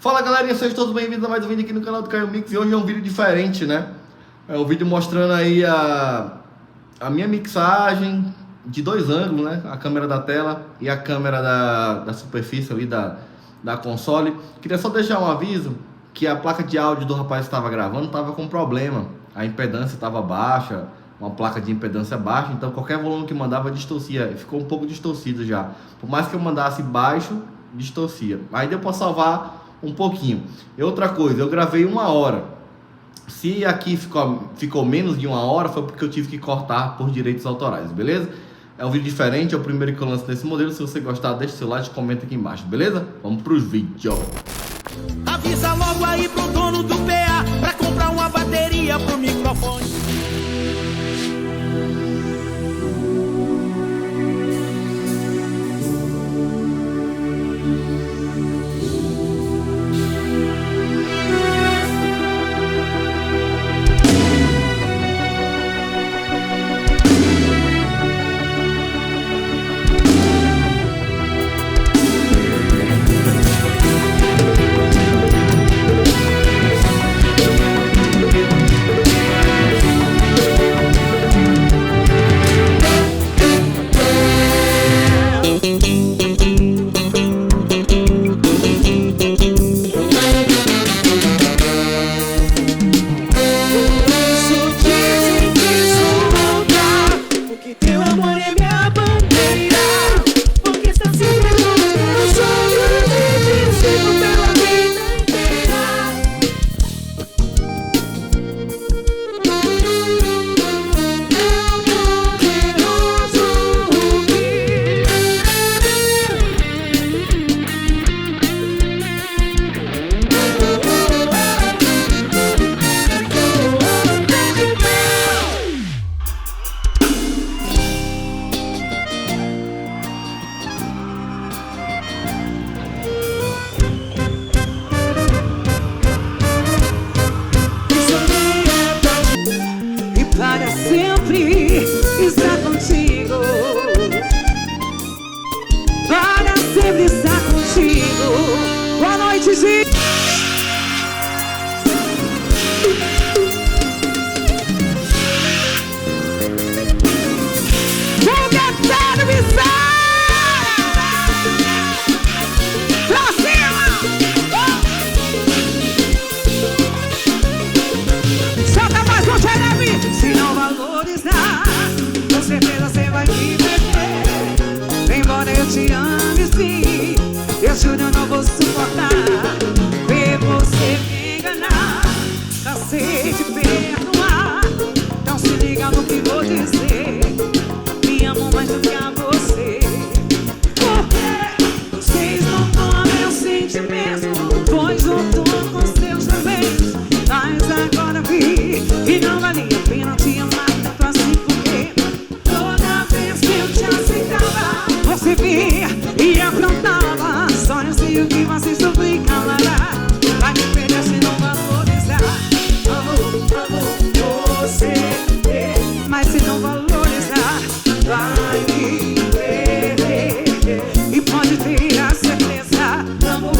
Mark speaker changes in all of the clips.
Speaker 1: Fala galerinha, sejam todos bem-vindos a mais um vídeo aqui no canal do Caio Mix. E hoje é um vídeo diferente, né? É um vídeo mostrando aí a minha mixagem de dois ângulos, né? A câmera da tela e a câmera da superfície ali da console. Queria só deixar um aviso que a placa de áudio do rapaz que estava gravando estava com problema. A impedância estava baixa, uma placa de impedância baixa, então qualquer volume que mandava distorcia, ficou um pouco distorcido já. Por mais que eu mandasse baixo, distorcia. Aí deu para salvar um pouquinho. E outra coisa, eu gravei 1 hora. Se aqui ficou menos de 1 hora, foi porque eu tive que cortar por direitos autorais, beleza? É um vídeo diferente, é o primeiro que eu lanço desse modelo. Se você gostar, deixa seu like e comenta aqui embaixo, beleza? Vamos pros vídeos.
Speaker 2: Avisa logo aí pro dono do PA pra comprar uma bateria pro microfone.
Speaker 3: Para sempre estar contigo, para sempre estar contigo. Boa noite, gente. Fogueteiro bizarro. Pra cima. Solta mais um Jeremy. Se não valorizar, com certeza você vai me perder. Embora eu te ame sim, eu juro eu não vou suportar ver você me enganar. Cansei de perdoar, então se liga no que vou dizer. Me amo mais do que a você. Porque vocês não tomam meu sentimento, pois eu tô com seus também. Mas agora vi que não valia a pena te amar tanto assim, porque toda vez que eu te aceitava, você vinha e aprontava. Só eu sei o que você sofre calará. Vai me perder se não valorizar. Amo você, mas se não valorizar, vai me perder. E pode ter a certeza. Amo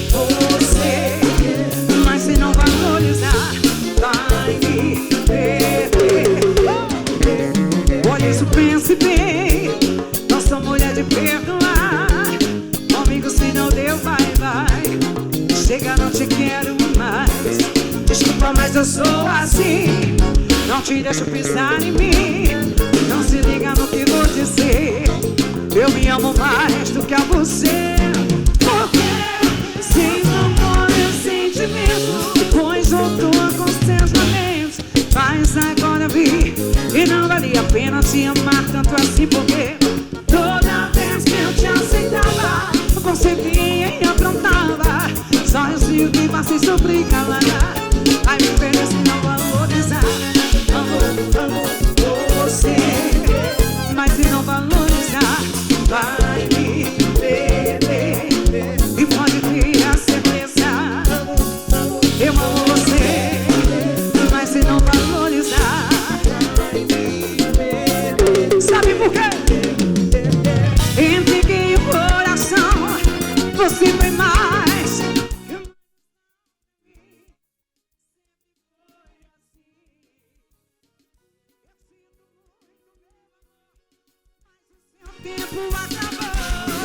Speaker 3: você, mas se não valorizar, vai me perder. Por isso pense bem, não sou mulher de perdoar. Comigo se não deu, vai. Chega, não te quero mais. Desculpa, mas eu sou assim. Não te deixo pisar em mim. Não se liga no que vou dizer. Eu me amo mais do que a você. Porque vocês não podem sentimento, pois eu tô com seus lamentos. Mas agora vi e não valia a pena te amar tanto assim, porque toda vez que eu te aceitava, você vinha e aprontava. Só eu sei o que você sofre calará. Vai me perder se não valorizar. Amo você, mas se não valorizar, vai me perder. E pode ter a certeza. Eu amo você, mas se não valorizar, sabe por quê? Entreguei o coração, você foi mais. Eu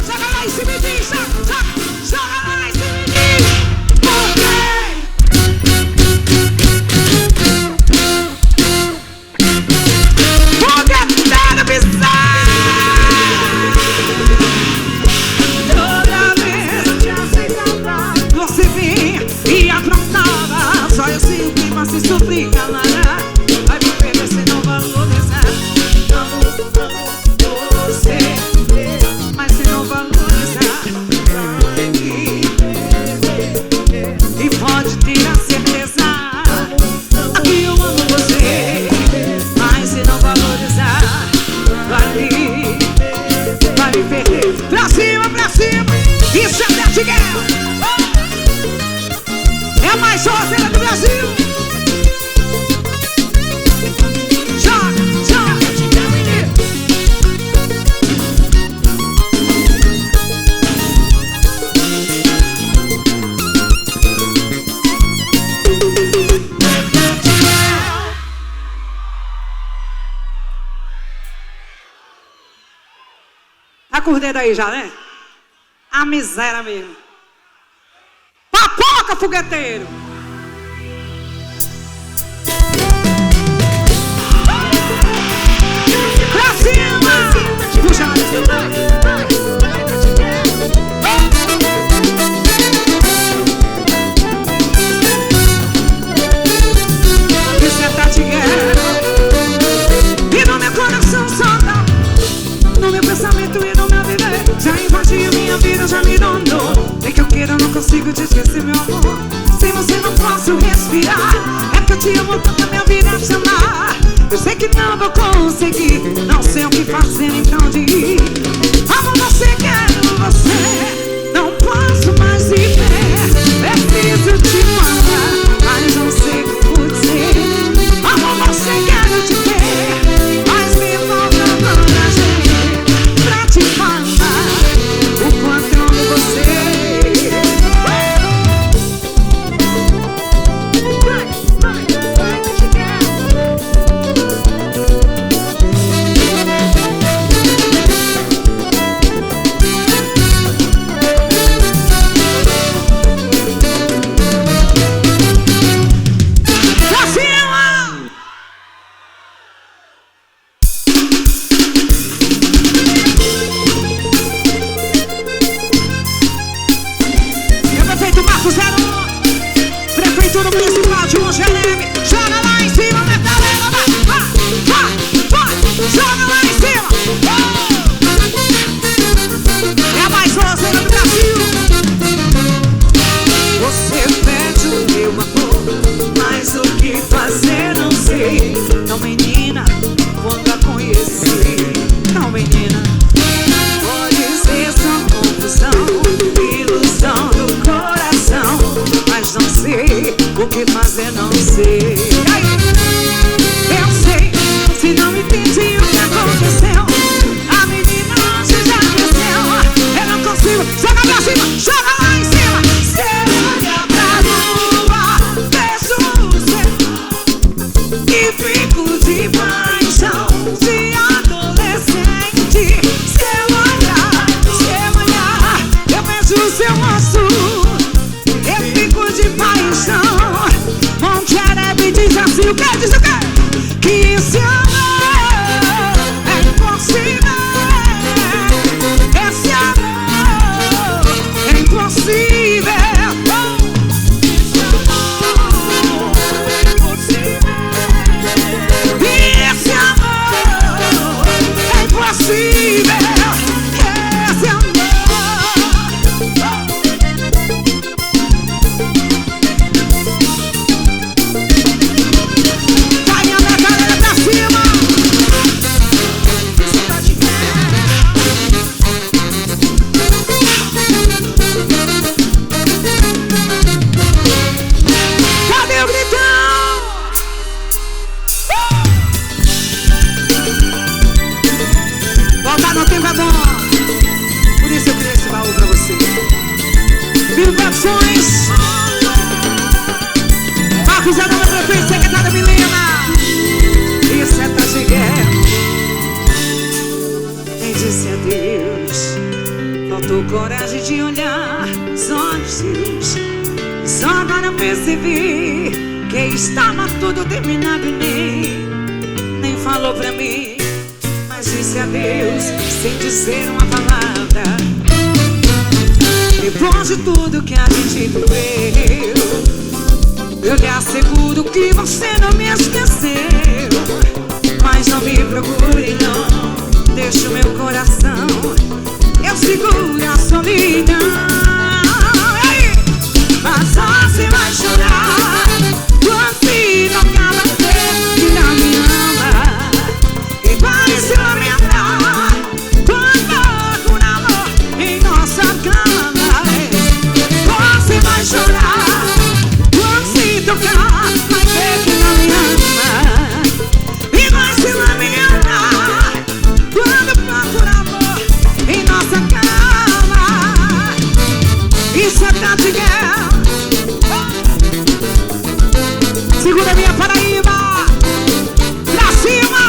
Speaker 3: Joga lá em cima e diz, joga lá em cima e diz. Por quê? Porque tá no bizarro. Toda vez você vinha e aprontava. Só eu sei o que você sofria, galera. Vai me perder sem não valorizar. Amo você, mas sem não valorizar. E pode ter a certeza que eu amo você, mas se não valorizar, vai me perder. Pra cima, isso é Beth Guerra. É a mais roceira do Brasil. Joga. Tá com os dedos aí já, né? A miséria mesmo. Papoca, fogueteiro! Pra cima! Puxa! Isso é Tati Guerra. E no meu coração só dá. No meu pensamento e no meu viver. Já invadiu minha vida, já me dominou. É que eu quero, eu não consigo te esquecer, meu amor. Sem você não posso respirar. É que eu te amo tanto, a minha vida é te amar. Eu sei que não vou conseguir. Não sei o que fazer, então diz. Amo você, quero você. Não posso mais viver. Preciso te falar, mas não sei como dizer. Amo você, quero te ver, mas me falta coragem pra te falar o quanto eu amo você. Prefeitura Municipal de Mongereme, joga lá em cima, metalera, vai, joga lá em cima. É a mais roceira do Brasil. Você pede o meu amor, mas o que fazer não sei. Não, menina, quando a conheci, não, menina, pode ser só confusão, ilusão do coração, mas não sei o que fazer, não sei. Eu sei, se não me entendi o que aconteceu, a menina hoje já cresceu. Eu não consigo, joga pra cima, joga lá em cima. Se eu olhar pra lua, vejo você e fico de paixão de adolescente. Se eu olhar, eu vejo seu rosto, eu fico de paixão. Monterebe diz assim, o que diz o quê? Que esse amor é impossível. Esse amor é impossível. Esse amor é impossível. E esse amor é impossível. Esse amor. Vai a galera pra cima. agora percebi que estava tudo terminado e nem falou pra mim, mas disse adeus sem dizer uma palavra. Depois de tudo que a gente viveu, eu lhe asseguro que você não me esqueceu. Mas não me procure não, deixa o meu coração, eu seguro a solidão. Mas você vai chorar quando se tocar você que não me ama, e vai se lamentar quando por amor em nossa cama. Você vai chorar quando se tocar você que não me ama, e vai se lamentar quando por amor em nossa cama. Isso é Tati Girl. Segura minha Paraíba, pra cima.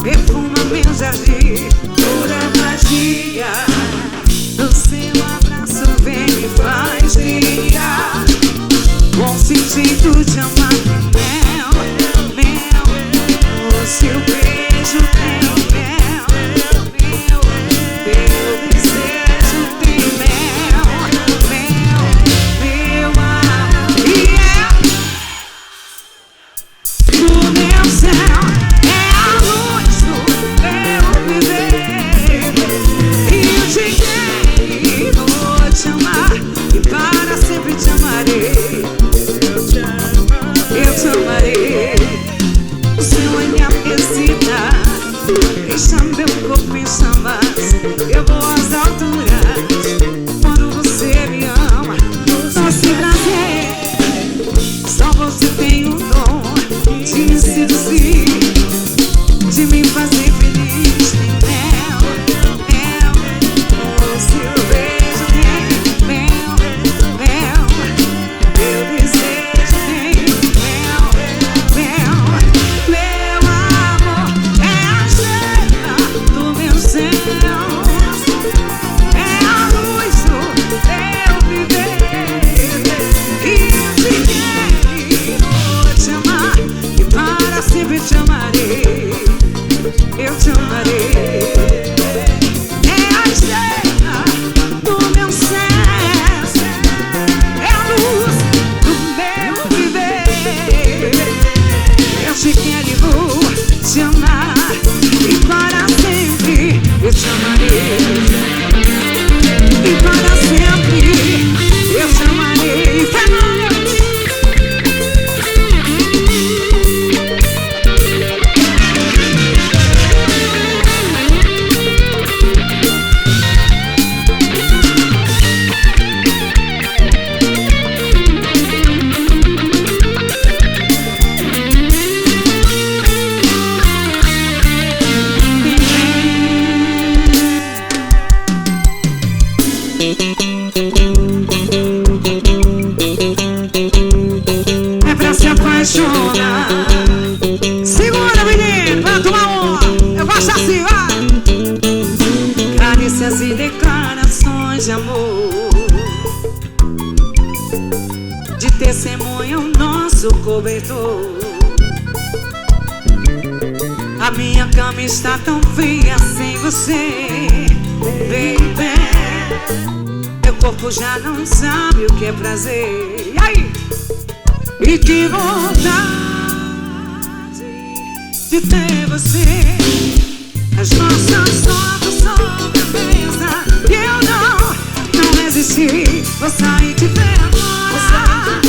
Speaker 3: Perfuma meu jardim, pura magia. O seu abraço vem me faz brilhar, com sentido de amar. Mel, mel, o seu beijo tem mel, mel, meu desejo tem mel, mel, meu amor. E é o meu céu. Eu te amarei, o seu olhar me excita, deixa meu corpo em chamas. Eu vou às alturas quando você me ama. Doce prazer, só você tem o dom de me seduzir, de me fazer feliz. Mel, mel, o seu beijo tem mel, mel, meu desejo tem mel, mel, meu amor é a estrela do meu céu, é a luz do meu viver. E eu te quero, vou te amar e para sempre te amarei. Eu te amarei. É a estrela do meu céu, é a luz do meu viver. Eu te quero e vou te amar e para sempre eu te amarei. E para sempre eu te amarei. Fernanda! É pra se apaixonar. Segura, menino, vai tomar uma. Eu gosto assim, vai. Carícias e declarações de amor, de testemunha o nosso cobertor. A minha cama está tão fria sem você, baby. Meu corpo já não sabe o que é prazer. E aí? E que vontade de ter você. As nossas fotos sobre a mesa, e eu não resisti. Vou sair de ver agora,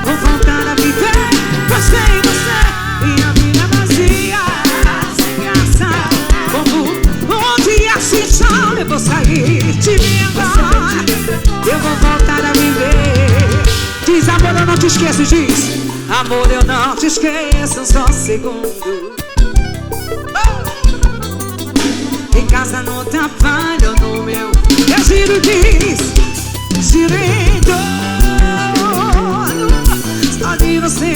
Speaker 3: vou voltar a viver. Você e você, e a vida vazia, sem graça. Como um dia assim. se chama, eu vou sair de mim agora. Eu vou voltar a viver. Diz amor, eu não te esqueço, diz amor, eu não te esqueço, só um segundo. Em casa no trabalho, no meu eu giro, diz giro em torno só de você,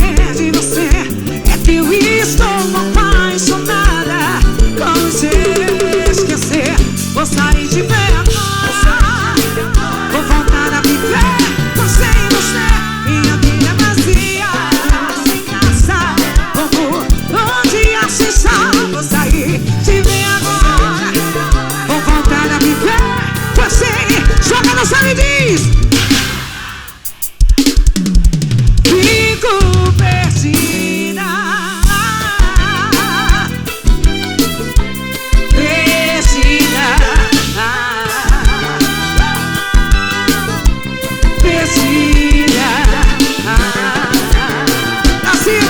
Speaker 3: é que eu estou apaixonada. Como se esquecer, vou sair de perto, vou voltar a viver com sem você. Minha vida é vazia, sem graça, vou onde acessar. Vou sair de mim agora, vou voltar a viver com sem. Joga no céu e diz: fico perdida, perdida, perdida, assim,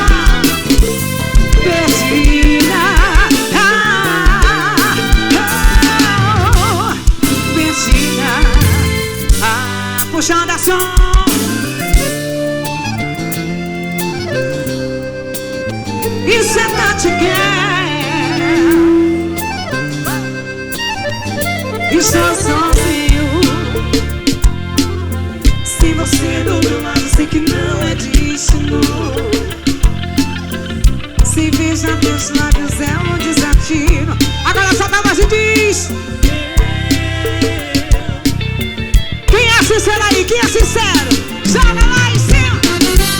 Speaker 3: perdida, perdida, puxando a som. Isso é Tati Girl. Estou sozinho. Se você do meu lado, sei que não é destino. Se veja meus lábios é um desafio. Agora solta a voz e diz: quem é sincero aí? Quem é sincero? Joga lá em cima.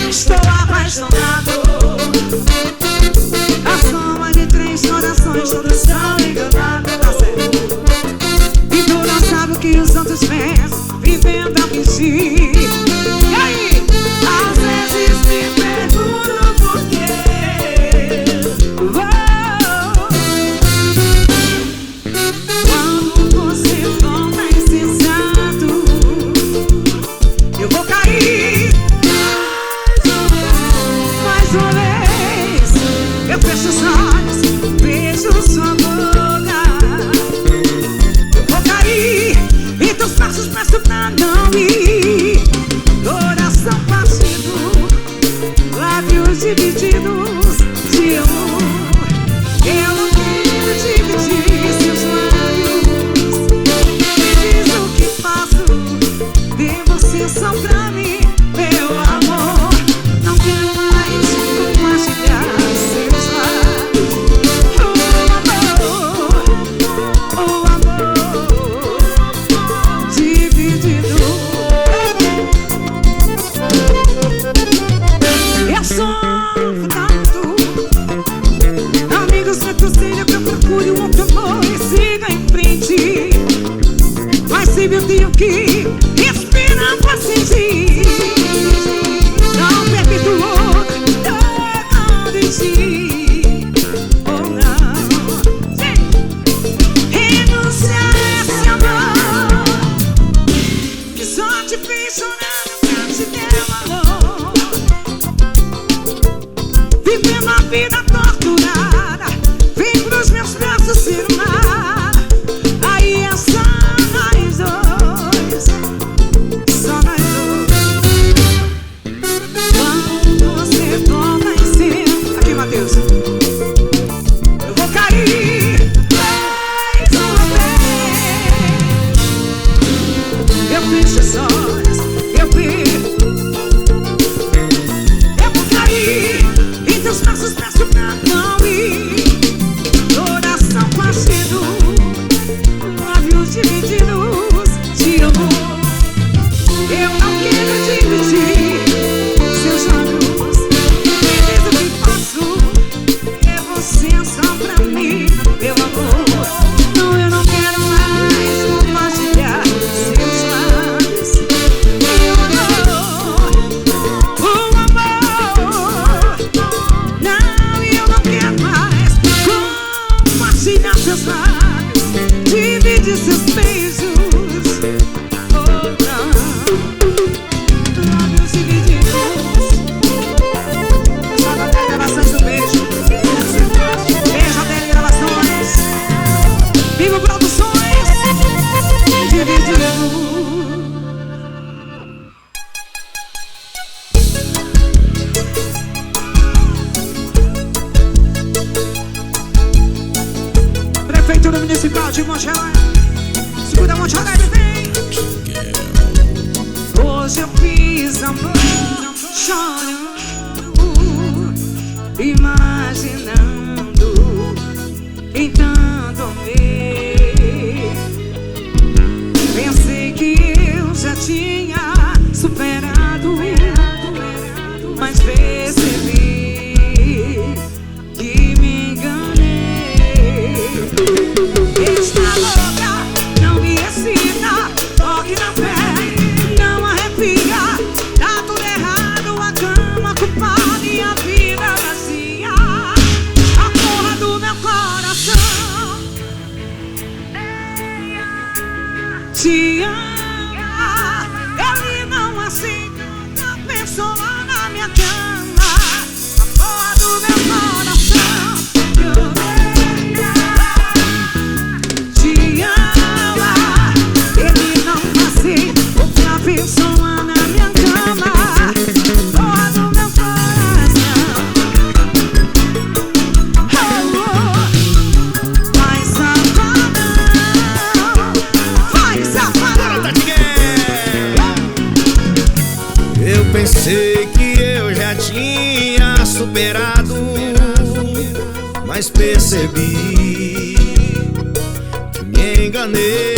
Speaker 3: Estou apaixonado. A soma de 3 corações, todos são enganados, tá certo? E tu não sabe o que os outros pensam, vivendo a fingir. E aí? Às vezes me pergunto por quê. Quando você toma esse exato, eu vou cair mais uma vez. Eu fecho os olhos, vejo sua boca. Eu vou cair em teus passos, peço pra não ir. Coração partido, lábios divididos de amor. Eu não quero dividir seus lábios. Me diz o que faço, dê você só pra mim, meu amor. Não quero mais compartilhar seus lábios. O amor dividido. Eu sofro tanto. Amigos, me aconselham que eu procure um outro amor e siga em frente. Mas se eu tenho que respirar pra sentir, não perpetuou tocando em ti. Oh não, renunciar a esse amor que só te fez chorar, nunca te deu valor. Viver uma vida torturada, vem pros meus braços ser amada. Aí é só nós dois, só nós dois. Quando você toma em cima, aqui Matheus, eu vou cair mais uma vez. Eu fecho os olhos, eu vejo. Eu vou cair em teus braços, peço pra não ir. Coração partido, lábios divididos de amor. Eu não quero dividir seus lábios. Me diz o que faço, é você só pra mim, meu amor. Não, eu não quero mais compartilhar seus lábios, meu amor. O amor. Não, eu não quero mais compartilhar seus lábios, dividir seus beijos. Oh não, lábios divididos. Só da gravações do beijo. Beijo até gravações. Vivo Produções. hoje eu fiz amor chorando, imaginando em tanto amei. Pensei que eu já tinha superado, mas percebi que me enganei. Esta louca não me excita, toque na pele, não arrepia. Tá tudo errado, a cama culpada e a vida vazia. A porra do meu coração te ama, ele não aceita outra pessoa na minha cama. A porra do meu coração te ama, ele não aceita outra pessoa na minha cama. Porra do meu coração, oh, vai safadão, vai safadão.
Speaker 2: Eu pensei que eu já tinha superado, mas percebi que me enganei.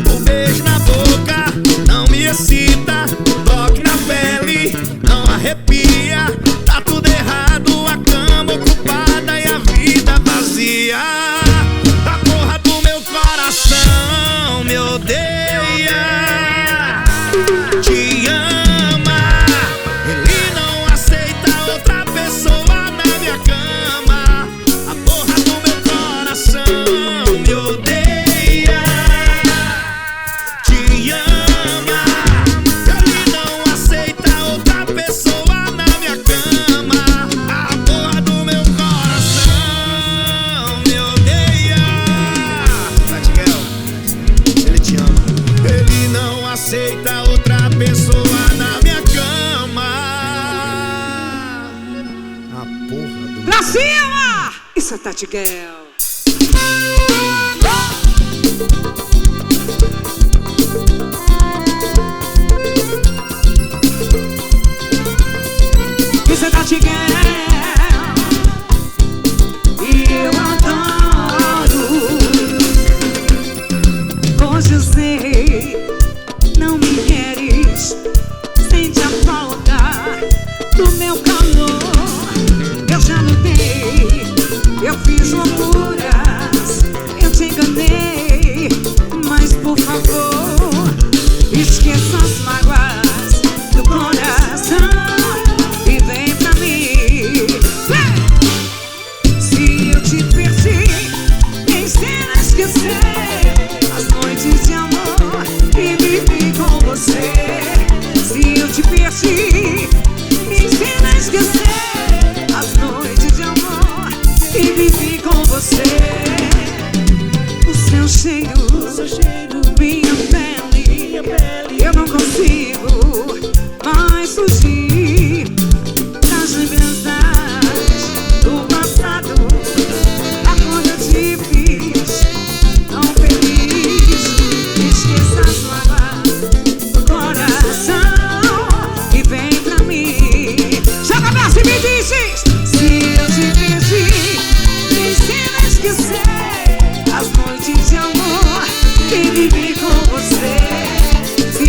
Speaker 2: Um beijo na boca não me excita, toque na pele não arrepia. Tá tudo errado, a cama ocupada e a vida vazia. A porra do meu coração me odeia, te ama, ele não aceita outra pessoa na minha cama. A porra do meu coração me odeia, te ama, ele não aceita outra pessoa na minha cama. A porra do meu coração me odeia. Tatiel, ele te ama, ele não aceita outra pessoa na minha cama. A porra do...
Speaker 3: Pra cima! Isso é Tati Girl. Isso é Tati Girl. E eu adoro. Hoje eu sei, não me queres, sente a falta do meu calor. Eu já lutei, eu fiz loucuras, eu te enganei, mas por favor, esqueça as mágoas do coração e vem pra mim. Vem! Se eu te perdi, ensina a esquecer as noites de amor e vivi com você. Se eu te perdi, ensina a esquecer as noites de amor e vivi com você. O seu cheiro, minha pele, eu não consigo mais fugir das lembranças do passado. A quando eu te fiz tão feliz, esqueça as mágoas do coração e vem pra mim. Joga a braço e me dizes: se eu te perdi, me ensina a esquecer as noites de amor que vivi com você. Se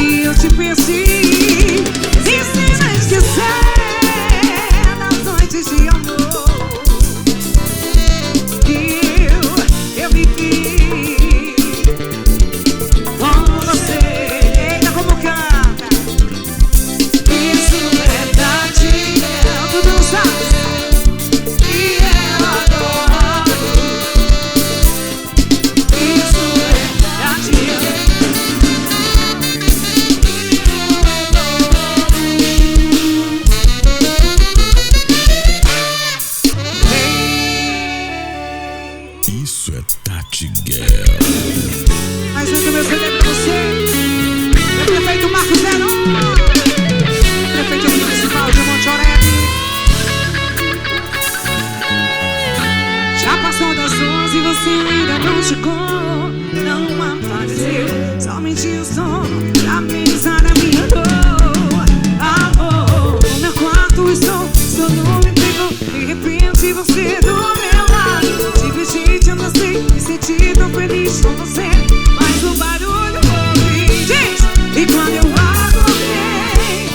Speaker 3: com você, mas o barulho ouvi. Diz! E quando eu acordei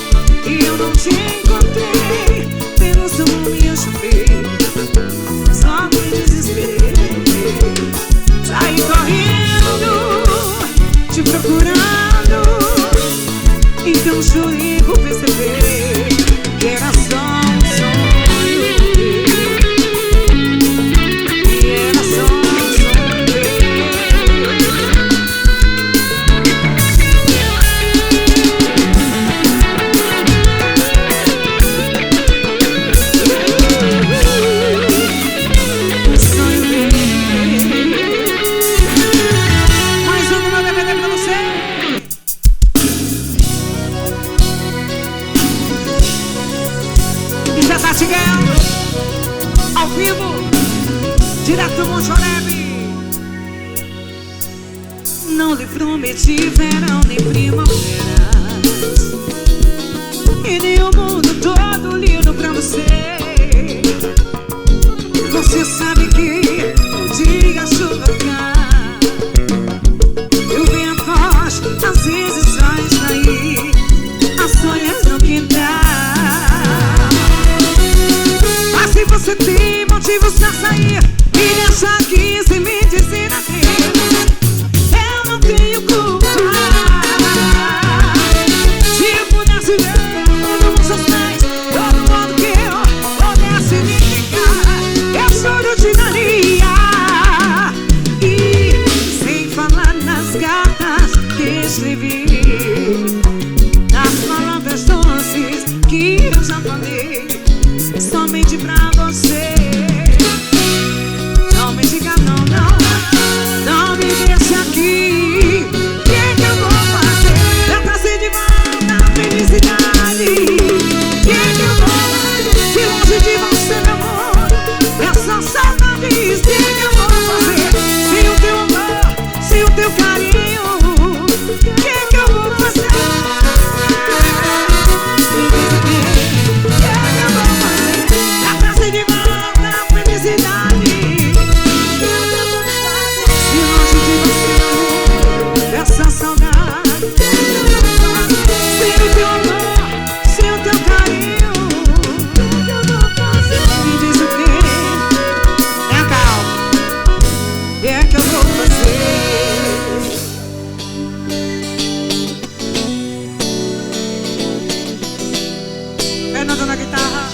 Speaker 3: e eu não te encontrei, pelo seu nome eu chorei, só me desesperei. Saí correndo, te procurando, então chorei por perceber que era só um sonho, que era só um sonho. Sonho meu. Mais uma meu DVD pra você. Tati Guel, ao vivo, direto do Monte Oreb. Não lhe prometi verão nem primavera, e nem o mundo todo lindo pra você. Você sabe que um dia a chuva cai, eu venho a voz, às vezes faz cair as folhas no quintal. Se você tem motivos pra sair e deixar aqui sem me dizer adeus, eu não tenho culpa. Se eu pudesse ver todos os seus pés, todo mundo que eu pudesse me ligar, eu choro de daria. E sem falar nas cartas que escrevi, nas palavras doces que eu já falei somente pra você. Não me diga não, não, não me deixe aqui. O que eu vou fazer pra trazer de volta a felicidade? O que eu vou fazer se longe de você, meu amor, é só saudades? O que eu vou fazer sem o teu amor, sem o teu carinho? O que eu vou fazer? De volta a felicidade. Se longe de você, essa saudade, sem o teu amor, sem o teu carinho, me diz o que é calma, é que eu vou fazer. Fernando na guitarra.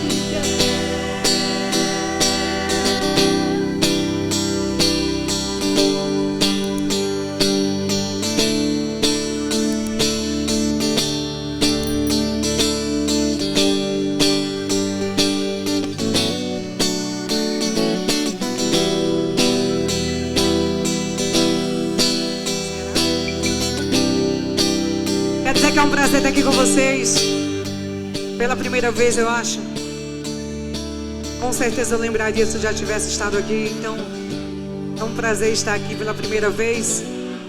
Speaker 3: Quer dizer que é um prazer estar aqui com vocês pela primeira vez, eu acho. Com certeza eu lembraria se eu já tivesse estado aqui. Então é um prazer estar aqui pela primeira vez.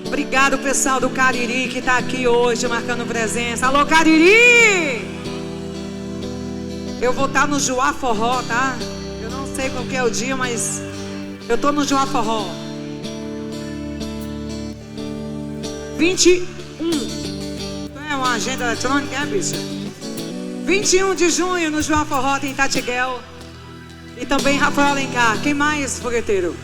Speaker 3: Obrigado, pessoal do Cariri, que está aqui hoje marcando presença. Alô, Cariri! Eu vou estar no Joá Forró, tá? Eu não sei qual que é o dia, mas eu tô no Joá Forró 21. É uma agenda eletrônica, é, bicha? 21 de junho no Joá Forró tem Tati Guel e também Rafael Alencar. Quem mais, fogueteiro?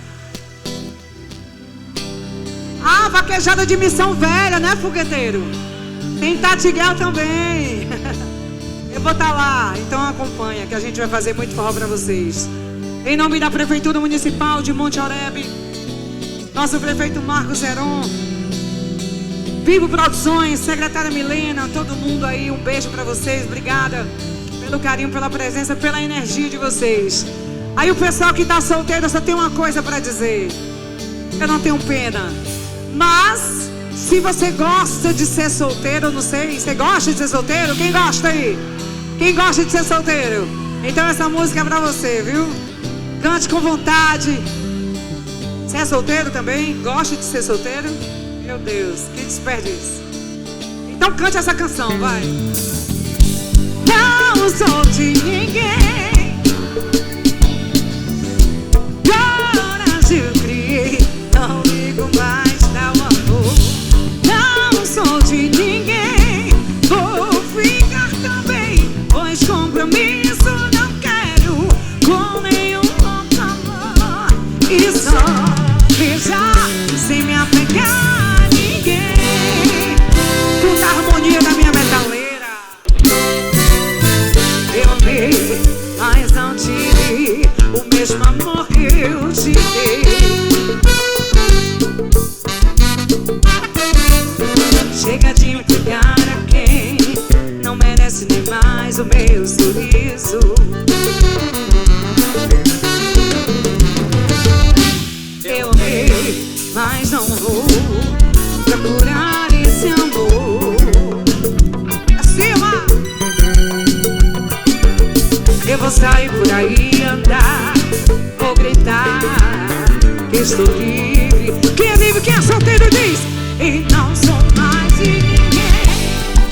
Speaker 3: Ah, vaquejada de Missão Velha, né, fogueteiro? Tem Tati Guel também. Eu vou estar lá, então acompanha, que a gente vai fazer muito forró pra vocês. Em nome da Prefeitura Municipal de Monte Oreb, nosso prefeito Marcos Heron, Vivo Produções, secretária Milena, todo mundo aí, um beijo pra vocês. Obrigada pelo carinho, pela presença, pela energia de vocês. Aí o pessoal que tá solteiro, só tem uma coisa pra dizer: eu não tenho pena. Mas se você gosta de ser solteiro, eu não sei, você gosta de ser solteiro? Quem gosta aí? Quem gosta de ser solteiro? Então essa música é pra você, viu? Cante com vontade. Você é solteiro também? Gosta de ser solteiro? Meu Deus, que desperdício. Então cante essa canção, vai. Não sou de ninguém, coragem eu criei, não ligo mais, não procurar esse amor. Acima! Eu vou sair por aí andar, vou gritar que estou livre. Quem é livre, quem é solteiro diz: e não sou mais de ninguém,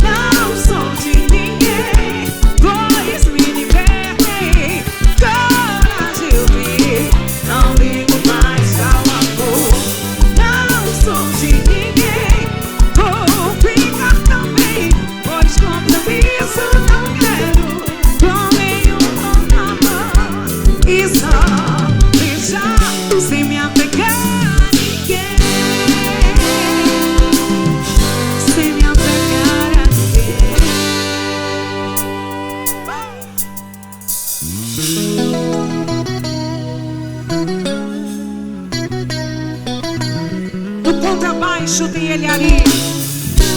Speaker 3: não sou de ninguém, pois me libertei, coragem eu vi, não ligo mais ao amor. Não sou de ninguém, vou ficar também, pois compromisso não quero com nenhum amor. E só beijar sem me apegar a ninguém, sem me apegar a ninguém. No contrabaixo tem ele ali,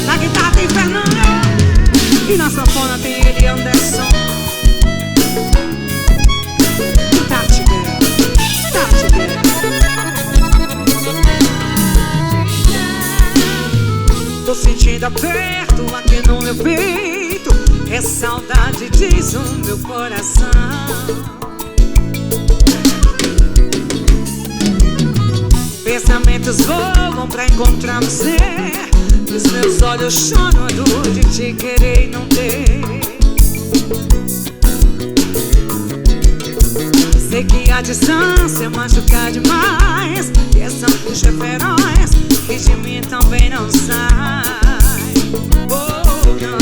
Speaker 3: na guitarra tem Fernando, e na sanfona tem ele Anderson. Tati Girl. Tô sentindo aperto aqui no meu peito, é saudade, diz o meu coração. Pensamentos voam pra encontrar você, e os meus olhos choram a dor de te querer e não ter. Sei que a distância machuca demais, e essa angústia é feroz que de mim também não sai. Oh, não.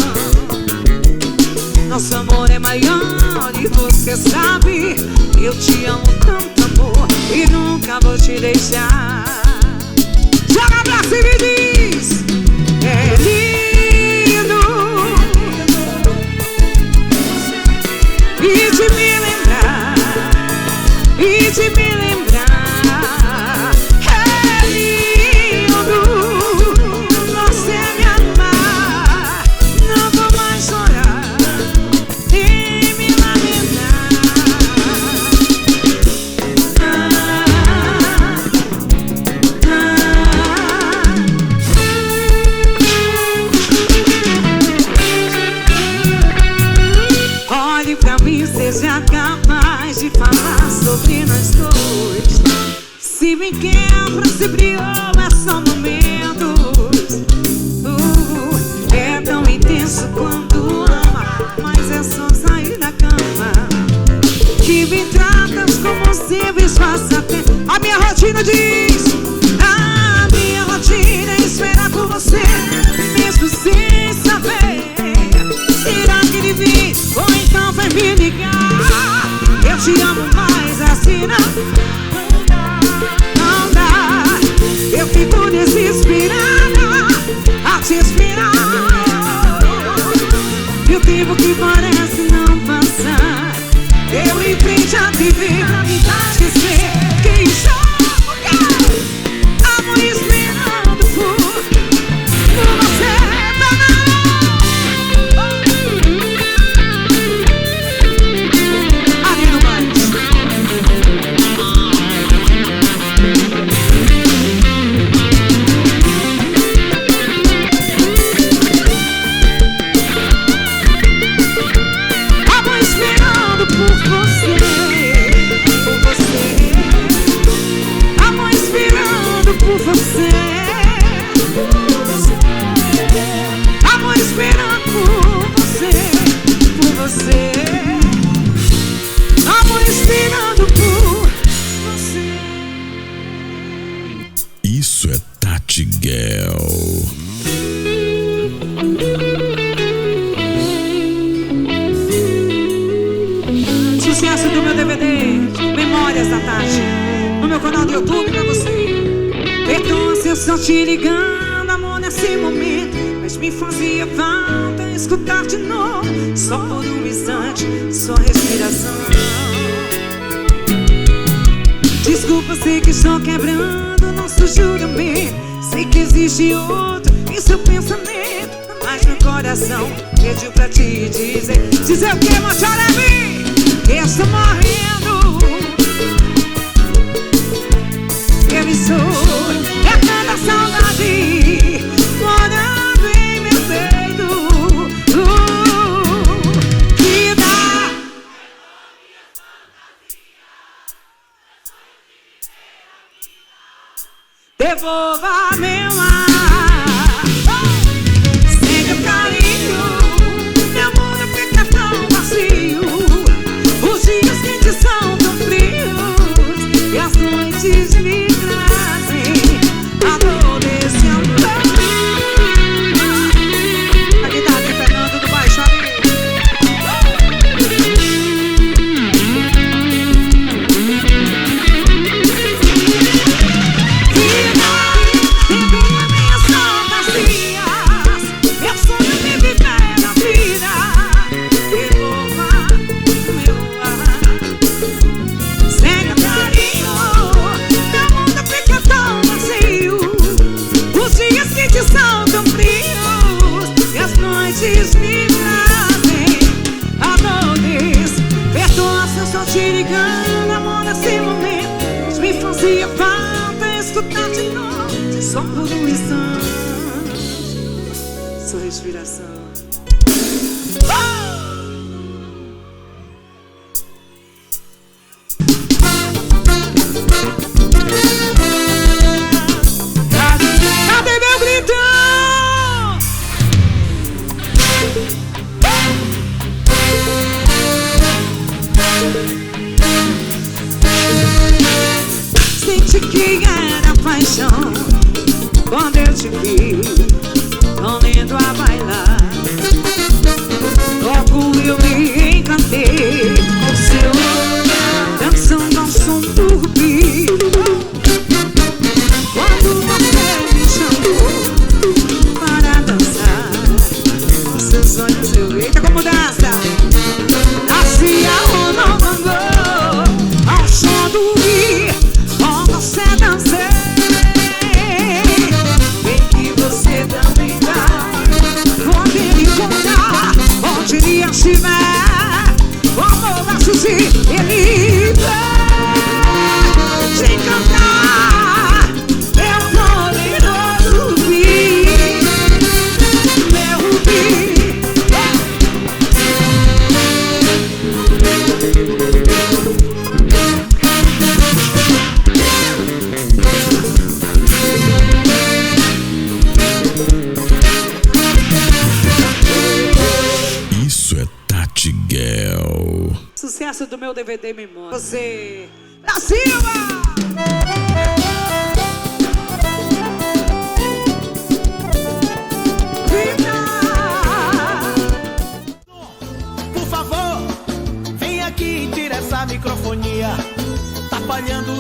Speaker 3: Nosso amor é maior e você sabe, eu te amo tanto, amor, e nunca vou te deixar. Joga pra cima e diz: é lindo e de me lembrar, e de me lembrar. É lindo você me amar, não vou mais chorar nem me lamentar. Olhe pra mim, seja capaz de falar sobre nós dois. Se me quebra, se brilhou, é só momentos. É tão intenso quando ama, mas é só sair da cama que me tratas como simples passatempo. A minha rotina diz: a minha rotina é esperar por você, mesmo sem saber. Será que ele vem ou então vai me ligar? Eu te amo mais assim, não dá, não dá. Eu fico desesperada a te esperar, e o tempo que parece não passar, eu em frente a TV pra me esquecer quem sou. Amo esperando por você, tá na ali no mais. Amo esperando por você, por você. Amo esperando por você, por você. Amo esperando por você, por você. Amo esperando por você.
Speaker 2: Isso é Tati Girl.
Speaker 3: Sucesso do meu DVD, Memórias da Tati, no meu canal do YouTube pra você. Perdoa se eu estou te ligando, amor, nesse momento, mas me fazia falta escutar de novo, só por um instante, sua respiração. Desculpa, sei que estou quebrando nosso juramento, sei que existe outro em seu pensamento, mas meu coração pediu pra te dizer. Dizer o que, Mocharemi? Eu estou morrendo, eu estou, é tanta saudade. devolva meu ar. Sem teu carinho, meu mundo fica tão vazio. Os dias quentes são tão frios e as noites me trazem a dor desse amor. Aqui tá aqui, Fernando do Baixo Amigo. São tão frios e as noites me trazem a dores. Perdoa se eu só te ligando, amor, nesse momento me fazia falta escutar de novo, só por um instante, sua respiração. Senti que era paixão quando eu te vi, tão lindo a bailar. Logo eu me encantei com seu olhar, dançando ao som do rubi. Quando você me chamou para dançar, com seus olhos eu vi. Eita, como dança! Nascia o novo amor ao som do rubi. Você dancei, bem que você também vai poder me encontrar onde ele estiver. O amor vai surgir, ele vai te encantar. Meu poderoso rubi, meu rubi.
Speaker 2: Isso é Tati Girl.
Speaker 3: Sucesso do meu DVD Memória. Você, da Silva!
Speaker 4: Por favor, vem aqui e tira essa microfonia. Tá falhando